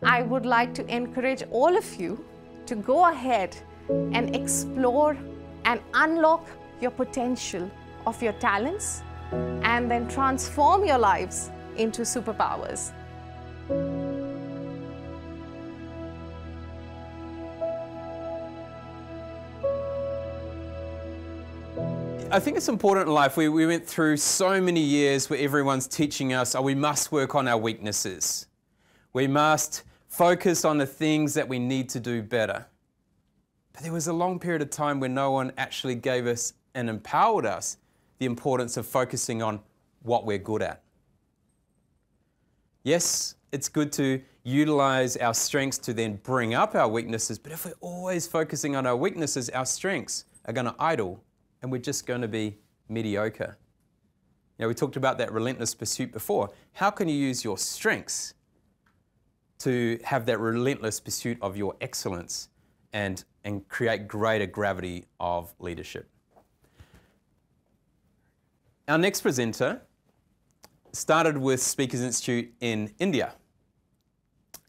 I would like to encourage all of you to go ahead and explore and unlock your potential of your talents and then transform your lives into superpowers. I think it's important in life. We went through so many years where everyone's teaching us, oh, we must work on our weaknesses. We must focus on the things that we need to do better. But there was a long period of time where no one actually gave us and empowered us the importance of focusing on what we're good at. Yes, it's good to utilize our strengths to then bring up our weaknesses, but if we're always focusing on our weaknesses, our strengths are going to idle and we're just going to be mediocre. You know, we talked about that relentless pursuit before. How can you use your strengths to have that relentless pursuit of your excellence and create greater gravity of leadership? Our next presenter started with Speakers Institute in India,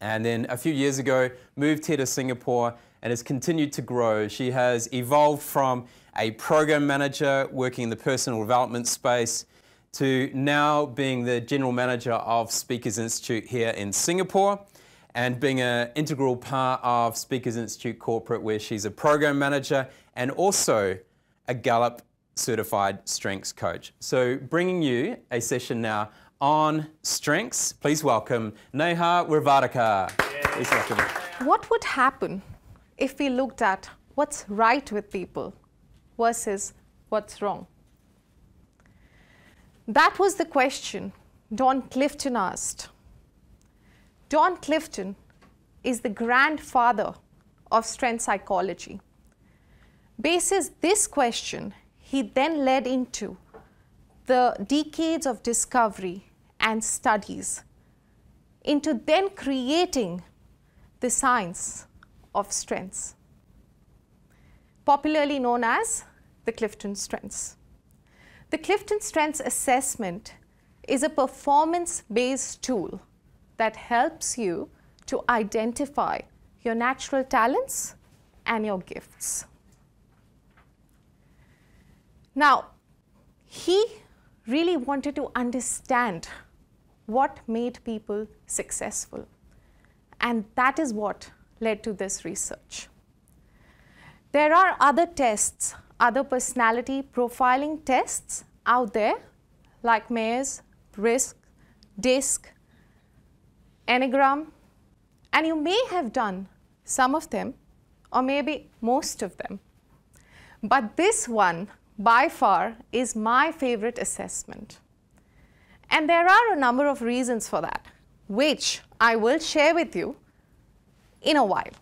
and then a few years ago moved here to Singapore and has continued to grow. She has evolved from a program manager working in the personal development space to now being the general manager of Speakers Institute here in Singapore and being an integral part of Speakers Institute Corporate, where she's a program manager and also a Gallup certified strengths coach. So bringing you a session now on strengths, please welcome Neha Wirvadekar. Please welcome her. What would happen if we looked at what's right with people versus what's wrong? That was the question Don Clifton asked. Don Clifton is the grandfather of strength psychology. Basis this question, he then led into the decades of discovery and studies into then creating the science of strengths, popularly known as the Clifton Strengths. The Clifton Strengths Assessment is a performance-based tool that helps you to identify your natural talents and your gifts. Now, he really wanted to understand what made people successful, and that is what led to this research. There are other tests, other personality profiling tests out there, like Myers, Briggs, DISC, Enneagram, and you may have done some of them or maybe most of them. But this one, by far, is my favorite assessment. And there are a number of reasons for that, which I will share with you in a while.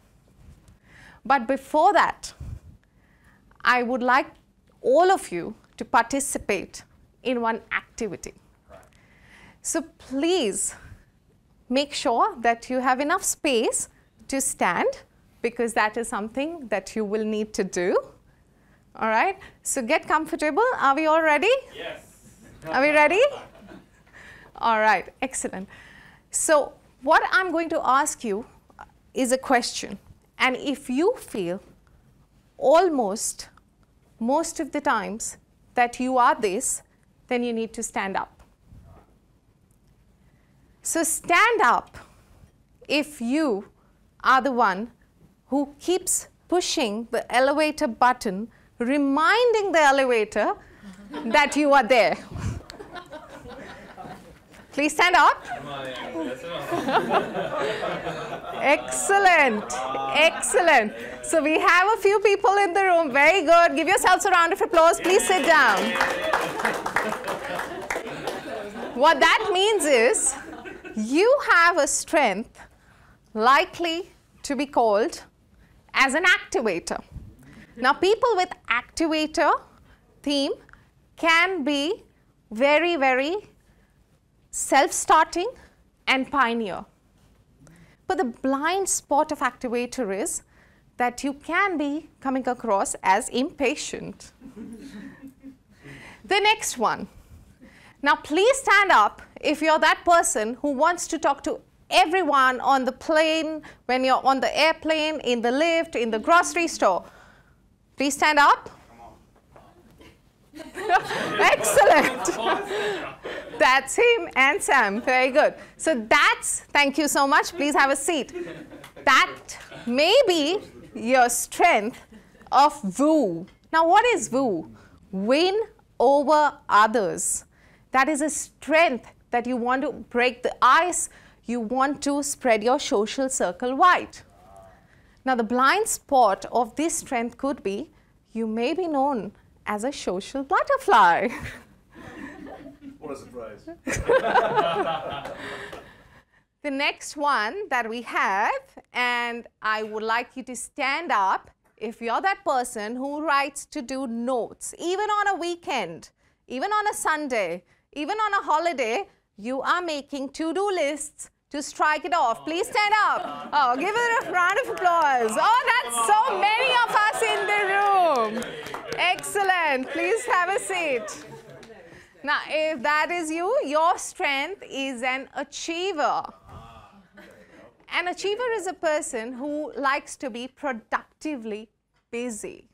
But before that, I would like all of you to participate in one activity. So please make sure that you have enough space to stand, because that is something that you will need to do. All right, so get comfortable. Are we all ready? Yes. Are we ready? All right, excellent. So what I'm going to ask you is a question. And if you feel almost most of the times that you are this, then you need to stand up. So stand up if you are the one who keeps pushing the elevator button, reminding the elevator that you are there. Please stand up. Excellent, excellent. So we have a few people in the room. Very good. Give yourselves a round of applause. Please sit down. What that means is you have a strength likely to be called as an activator. Now, people with activator theme can be very, very self-starting and pioneer. But the blind spot of activator is that you can be coming across as impatient. The next one. Now, please stand up if you're that person who wants to talk to everyone on the plane, when you're on the airplane, in the lift, in the grocery store. Please stand up. Excellent. That's him and Sam. Very good. So that's, thank you so much. Please have a seat. That may be your strength of woo. Now, what is woo? Win over others. That is a strength that you want to break the ice. You want to spread your social circle wide. Now, the blind spot of this strength could be you may be known as a social butterfly. What a surprise. The next one that we have, and I would like you to stand up if you're that person who writes to do notes, even on a weekend, even on a Sunday, even on a holiday, you are making to-do lists to strike it off. Please stand up. Oh, give it a round of applause. Oh, that's so many of us in the room. Excellent. Please have a seat. Now, if that is you, your strength is an achiever. An achiever is a person who likes to be productively busy.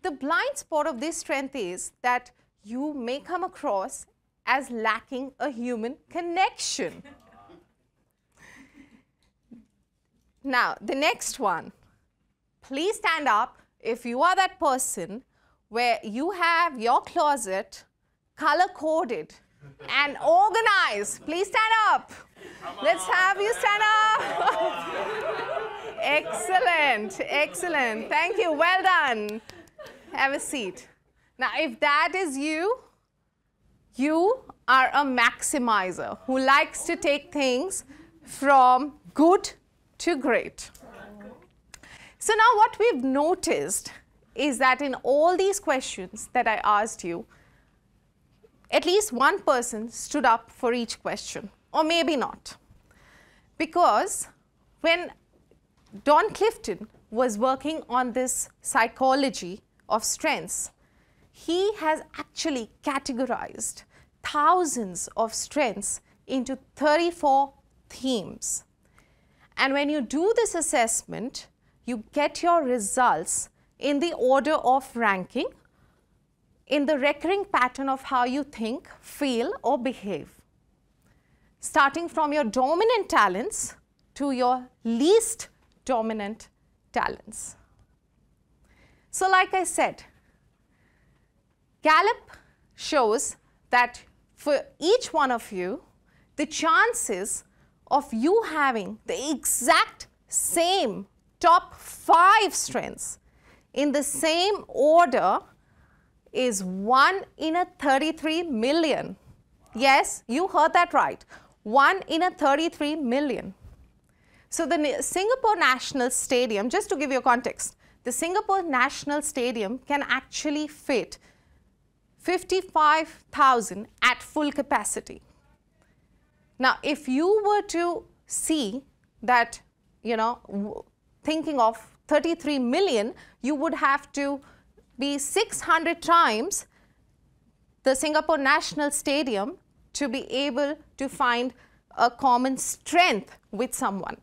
The blind spot of this strength is that you may come across as lacking a human connection. Now, the next one. Please stand up if you are that person where you have your closet color-coded and organized. Please stand up. Let's have you stand up. Excellent, excellent. Thank you. Well done. Have a seat. Now, if that is you, you are a maximizer who likes to take things from good to great. So now what we've noticed is that in all these questions that I asked you, at least one person stood up for each question, or maybe not. Because when Don Clifton was working on this psychology of strengths, he has actually categorized thousands of strengths into 34 themes. And when you do this assessment, you get your results in the order of ranking, in the recurring pattern of how you think, feel, or behave. Starting from your dominant talents to your least dominant talents. So like I said, Gallup shows that for each one of you, the chances of you having the exact same top 5 strengths in the same order is 1 in a 33 million. Yes, you heard that right. 1 in a 33 million. So the Singapore National Stadium, just to give you a context, the Singapore National Stadium can actually fit 55,000 at full capacity. Now, if you were to see that, thinking of 33 million, you would have to be 600 times the Singapore National Stadium to be able to find a common strength with someone.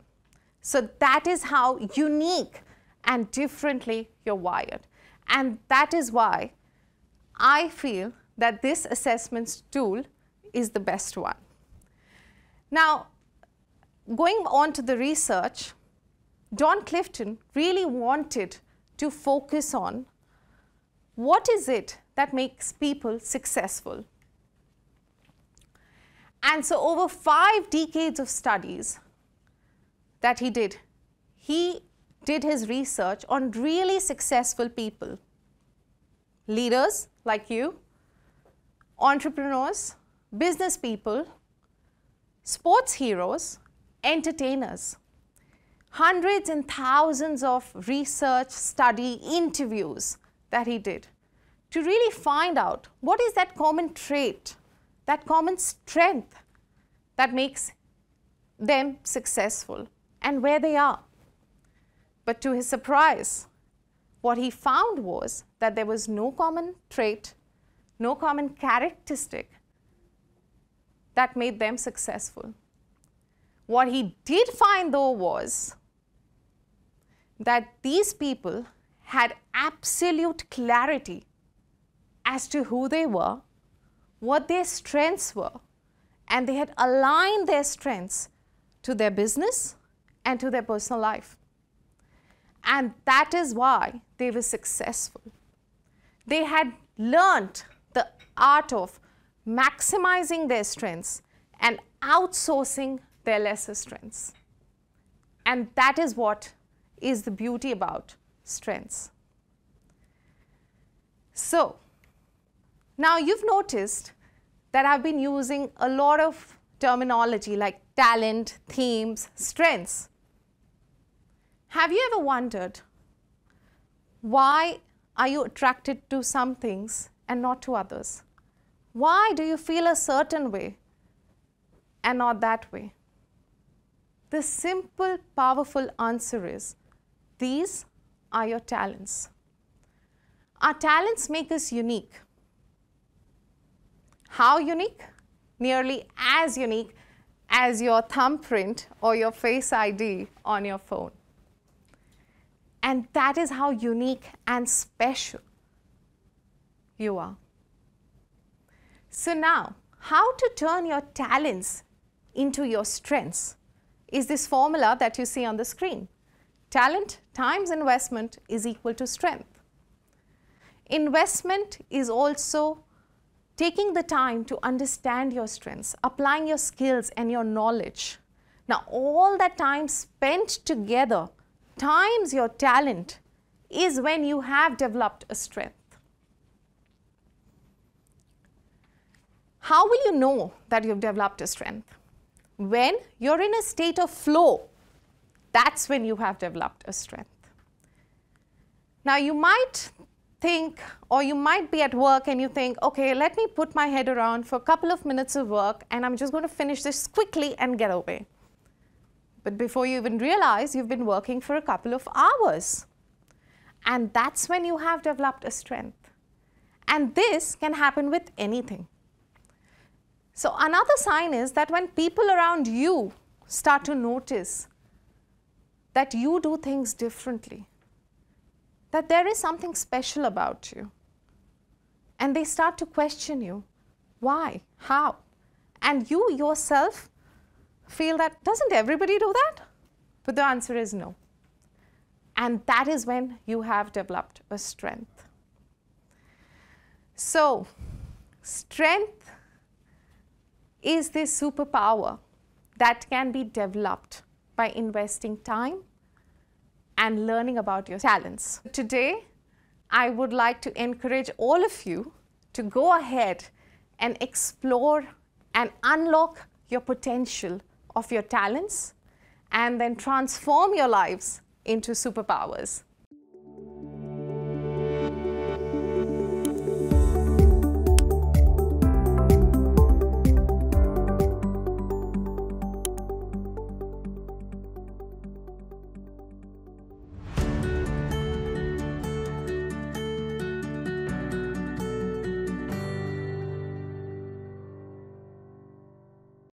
So that is how unique and differently you're wired. And that is why I feel that this assessment tool is the best one. Now, going on to the research, Don Clifton really wanted to focus on what is it that makes people successful. And so over 5 decades of studies that he did his research on really successful people. Leaders like you, entrepreneurs, business people, sports heroes, entertainers. Hundreds and thousands of research, study, interviews that he did to really find out what is that common trait, that common strength that makes them successful and where they are. But to his surprise, what he found was that there was no common trait, no common characteristic that made them successful. What he did find though was that these people had absolute clarity as to who they were, what their strengths were, and they had aligned their strengths to their business and to their personal life. And that is why they were successful. They had learned the art of maximizing their strengths and outsourcing their lesser strengths. And that is what is the beauty about strengths. So, now you've noticed that I've been using a lot of terminology like talent, themes, strengths. Have you ever wondered why are you attracted to some things and not to others? Why do you feel a certain way and not that way? The simple, powerful answer is these are your talents. Our talents make us unique. How unique? Nearly as unique as your thumbprint or your Face ID on your phone. And that is how unique and special you are. So now, how to turn your talents into your strengths is this formula that you see on the screen. Talent times investment is equal to strength. Investment is also taking the time to understand your strengths, applying your skills and your knowledge. Now, all that time spent together times your talent is when you have developed a strength. How will you know that you've developed a strength? When you're in a state of flow, that's when you have developed a strength. Now, you might think, or you might be at work and you think, okay, let me put my head around for a couple of minutes of work and I'm just going to finish this quickly and get away. But before you even realize, you've been working for a couple of hours. And that's when you have developed a strength. And this can happen with anything. So another sign is that when people around you start to notice that you do things differently, that there is something special about you, and they start to question you, why, how? And you yourself feel that, doesn't everybody do that? But the answer is no. And that is when you have developed a strength. So, strength is this superpower that can be developed by investing time and learning about your talents. Today, I would like to encourage all of you to go ahead and explore and unlock your potential of your talents and then transform your lives into superpowers.